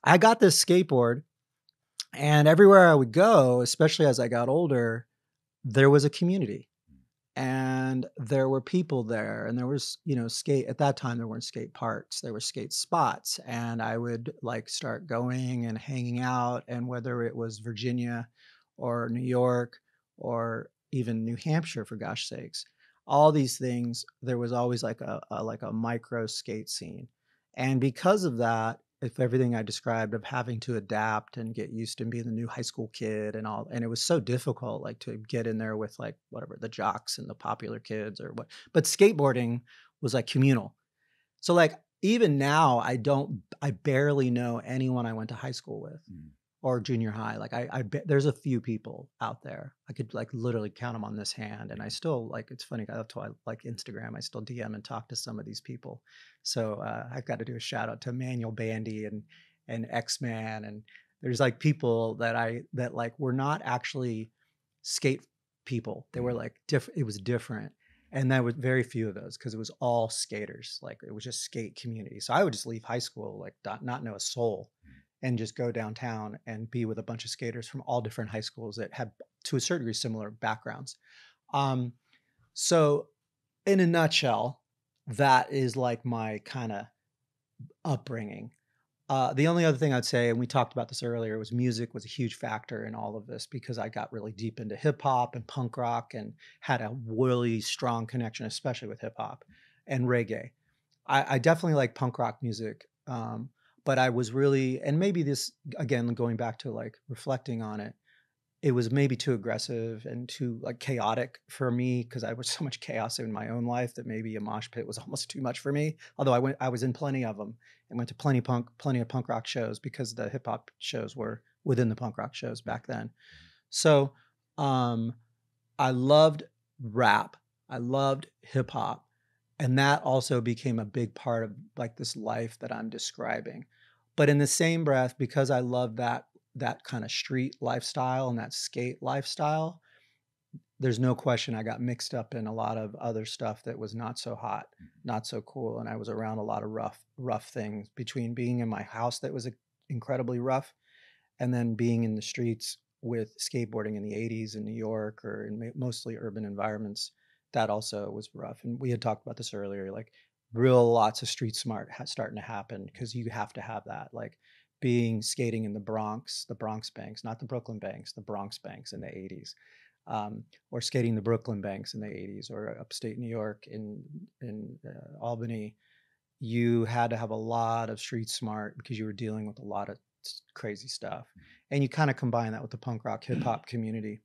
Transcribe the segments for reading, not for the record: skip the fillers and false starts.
I got this skateboard, and everywhere I would go, especially as I got older, there was a community. And there were people there, and there was, skate at that time, there weren't skate parks, there were skate spots, and I would, like, start going and hanging out, and whether it was Virginia or New York or even New Hampshire, for gosh sakes, all these things, there was always like a micro skate scene. And because of that, if everything I described of having to adapt and get used to being the new high school kid and all, and it was so difficult, like, to get in there with, like, whatever, the jocks and the popular kids or what, but skateboarding was, like, communal. So, like, even now, I barely know anyone I went to high school with Mm. or junior high. Like, there's a few people out there. I could, like, literally count them on this hand, and I still, like, it's funny, that's why I like Instagram. I still DM and talk to some of these people. So, I've got to do a shout out to Manuel Bandy and X-Man, and there's, like, people that, like, were not actually skate people. They were, Mm. like, different. It was different. And there were very few of those because it was all skaters. Like, it was just skate community. So I would just leave high school, like, not know a soul, and just go downtown and be with a bunch of skaters from all different high schools that had, to a certain degree, similar backgrounds. Um, so in a nutshell, that is like my kind of upbringing. The only other thing I'd say, and we talked about this earlier, was music was a huge factor in all of this because I got really deep into hip hop and punk rock and had a really strong connection, especially with hip hop and reggae. I definitely like punk rock music, but I was really, and maybe this, again, going back to, like, reflecting on it, it was maybe too aggressive and too, like, chaotic for me because I was so much chaos in my own life that maybe a mosh pit was almost too much for me. Although I was in plenty of them and went to plenty of punk rock shows because the hip hop shows were within the punk rock shows back then. So, um, I loved rap. I loved hip hop. And that also became a big part of, like, this life that I'm describing. But in the same breath, because I love that kind of street lifestyle and that skate lifestyle, there's no question I got mixed up in a lot of other stuff that was not so hot, not so cool. And I was around a lot of rough things between being in my house that was incredibly rough and then being in the streets with skateboarding in the 80s in New York or in mostly urban environments. That also was rough. And we had talked about this earlier, like, real lots of street smart starting to happen because you have to have that. Like, being skating in the Bronx banks, not the Brooklyn banks, the Bronx banks in the 80s, or skating the Brooklyn banks in the 80s, or upstate New York in Albany. You had to have a lot of street smart because you were dealing with a lot of crazy stuff. And you kind of combine that with the punk rock hip hop community,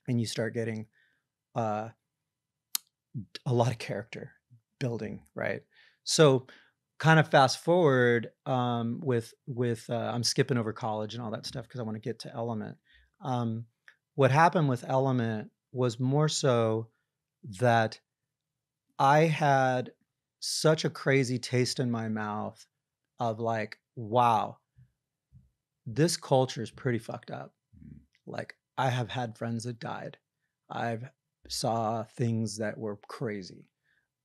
and you start getting uh, a lot of character building, right? So, kind of fast forward, with I'm skipping over college and all that stuff because I want to get to Element. Um, what happened with Element was more so that I had such a crazy taste in my mouth of, like, wow, this culture is pretty fucked up. Like, I have had friends that died. I've saw things that were crazy.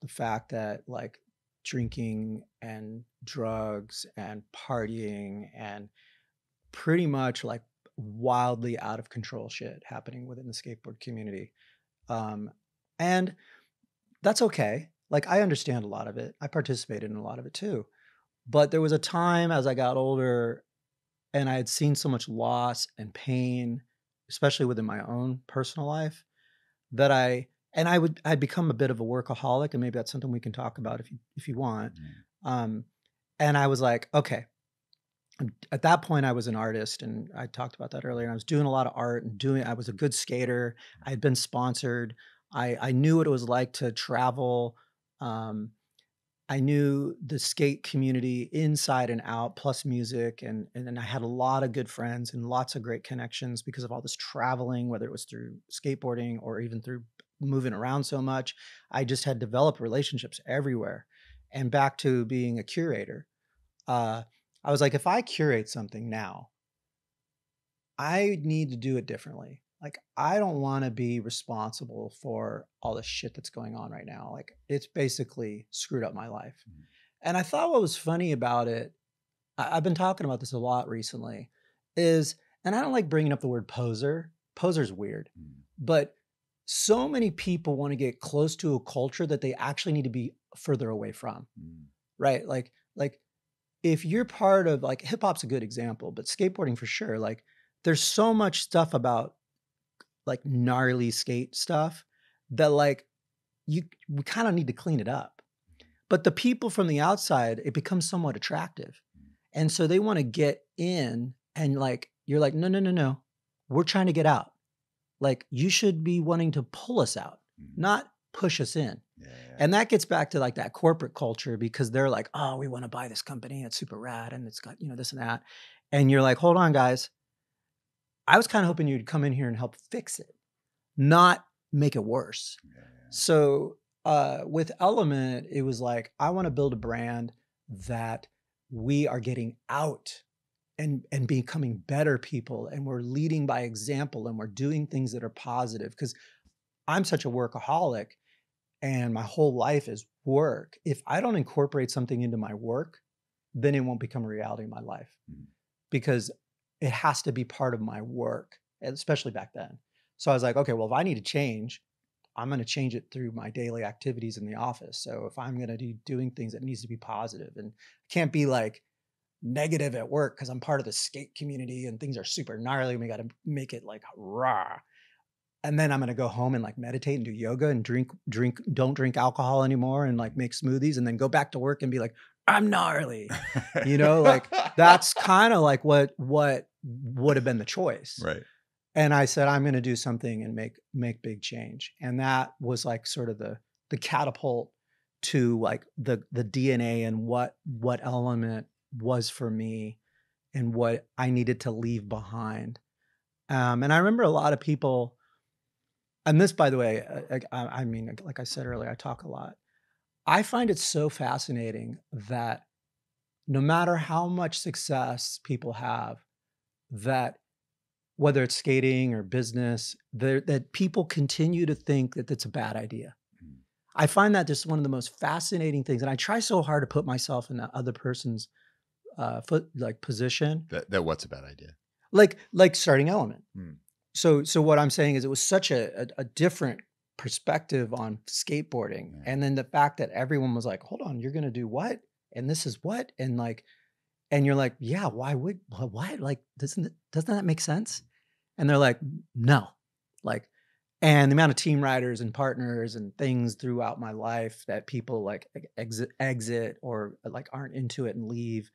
The fact that, like, drinking and drugs and partying and pretty much, like, wildly out of control shit happening within the skateboard community. Um, and that's okay. Like, I understand a lot of it. I participated in a lot of it too. But there was a time as I got older and I had seen so much loss and pain, especially within my own personal life, that I'd become a bit of a workaholic, and maybe that's something we can talk about if you want. Mhm. Um, and I was like, okay. At that point, I was an artist, and I talked about that earlier. And I was doing a lot of art and doing. I was a good skater. I had been sponsored. I knew what it was like to travel. Um, I knew the skate community inside and out, plus music, and then I had a lot of good friends and lots of great connections because of all this traveling, whether it was through skateboarding or even through moving around so much. I just had developed relationships everywhere. And back to being a curator, uh, I was like, if I curate something now, I need to do it differently. Like, I don't want to be responsible for all the shit that's going on right now. Like, it's basically screwed up my life. Mhm. And I thought what was funny about it, I've been talking about this a lot recently, is, and I don't like bringing up the word poser. Poser's weird, Mm. but so many people want to get close to a culture that they actually need to be further away from, Mm. right? Like if you're part of, like, hip hop's a good example, but skateboarding for sure. Like there's so much stuff about like gnarly skate stuff that like we kind of need to clean it up. But the people from the outside, it becomes somewhat attractive. And so they want to get in and like, you're like, no, no, no, no. We're trying to get out. Like you should be wanting to pull us out, Mm. not push us in. Yeah. And that gets back to like that corporate culture because they're like, oh, we want to buy this company. It's super rad. And it's got, this and that. And you're like, hold on, guys. I was kind of hoping you'd come in here and help fix it, not make it worse. Yeah. So with Element, it was like, I want to build a brand that we are getting out and becoming better people. And we're leading by example and we're doing things that are positive. Because I'm such a workaholic and my whole life is work. If I don't incorporate something into my work, then it won't become a reality in my life. Mm. Because it has to be part of my work, especially back then. So I was like, okay, well, if I need to change, I'm going to change it through my daily activities in the office. So if I'm going to be doing things, it needs to be positive and can't be like negative at work because I'm part of the skate community and things are super gnarly. And we got to make it like raw. And then I'm going to go home and like meditate and do yoga and don't drink alcohol anymore and like make smoothies and then go back to work and be like, I'm gnarly. Like that's kind of like what would have been the choice. Right. And I said, I'm going to do something and make big change. And that was like sort of the catapult to like the DNA and what Element was for me and what I needed to leave behind. And I remember a lot of people, and this, by the way, I mean, like I said earlier, I talk a lot. I find it so fascinating that no matter how much success people have, that whether it's skating or business, that people continue to think that it's a bad idea. Mm. I find that just one of the most fascinating things. And I try so hard to put myself in that other person's position. That what's a bad idea? Like starting Element. Mm. So what I'm saying is it was such a different perspective on skateboarding. Yeah. And then the fact that everyone was like, hold on, you're going to do what? And this is what? And you're like, yeah, what? Like, doesn't that make sense? And they're like, no, like, and the amount of team riders and partners and things throughout my life that people like exit or like aren't into it and leave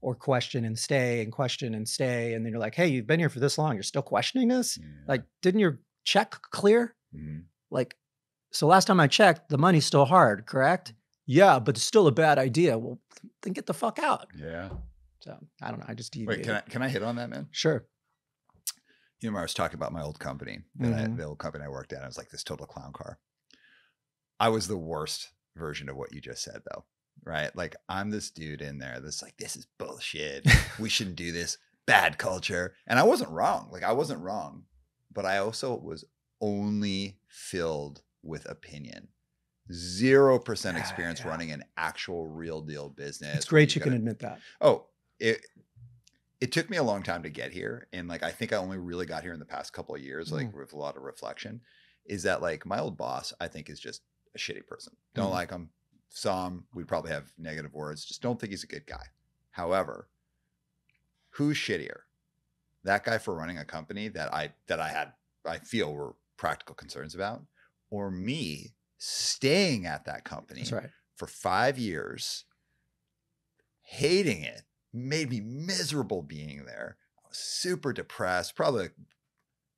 or question and stay and question and stay. And then you're like, hey, you've been here for this long. You're still questioning this? Yeah. Like, didn't your check clear? Mm. Like, so last time I checked, the money's still hard, correct? Yeah, but it's still a bad idea. Well, then get the fuck out. Yeah. So I don't know. I just deviated. Wait, can I hit on that, man? Sure. I was talking about my old company, the old company I worked at. I was like this total clown car. I was the worst version of what you just said, though, right? Like I'm this dude in there that's like, this is bullshit. We shouldn't do this. Bad culture. And I wasn't wrong. Like I wasn't wrong, but I also was only filled with opinion. 0% experience running an actual real deal business. It's great you can admit that. Oh, it took me a long time to get here. And like, I think I only really got here in the past couple of years, like with a lot of reflection, is that like my old boss, I think is just a shitty person. Don't like him. Saw him. We'd probably have negative words. Just don't think he's a good guy. However, who's shittier? That guy for running a company that I feel were practical concerns about, or me staying at that company for 5 years, hating it, made me miserable being there. I was super depressed, probably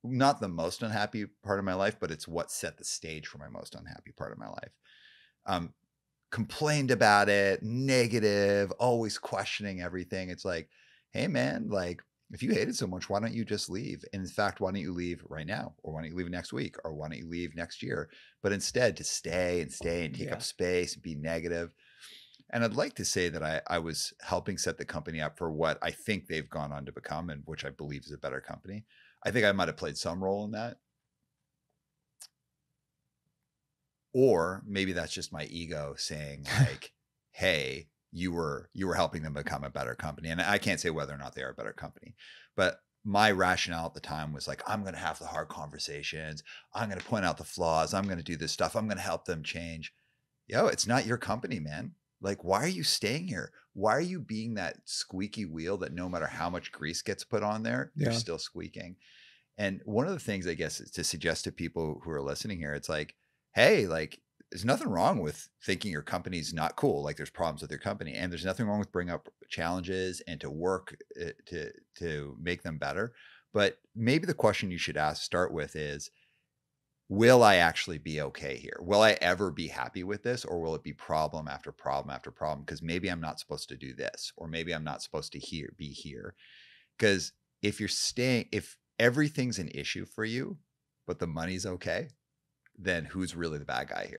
not the most unhappy part of my life, but it's what set the stage for my most unhappy part of my life. Complained about it, negative, always questioning everything. It's like, hey man, like if you hate it so much, why don't you just leave? And in fact, why don't you leave right now? Or why don't you leave next week? Or why don't you leave next year? But instead to stay and take up space and be negative. And I'd like to say that I was helping set the company up for what I think they've gone on to become, and which I believe is a better company. I think I might have played some role in that. Or maybe that's just my ego saying like, hey, you were helping them become a better company. And I can't say whether or not they are a better company, but my rationale at the time was like, I'm going to have the hard conversations. I'm going to point out the flaws. I'm going to do this stuff. I'm going to help them change. Yo, it's not your company, man. Like, why are you staying here? Why are you being that squeaky wheel that no matter how much grease gets put on there, you're Yeah. still squeaking? And one of the things, I guess, is to suggest to people who are listening here, it's like, hey, like, there's nothing wrong with thinking your company's not cool. Like, there's problems with your company, and there's nothing wrong with bringing up challenges and to work to make them better. But maybe the question you should start with is, will I actually be okay here? Will I ever be happy with this, or will it be problem after problem after problem? Because maybe I'm not supposed to do this, or maybe I'm not supposed to be here. Because if everything's an issue for you, but the money's okay, then who's really the bad guy here?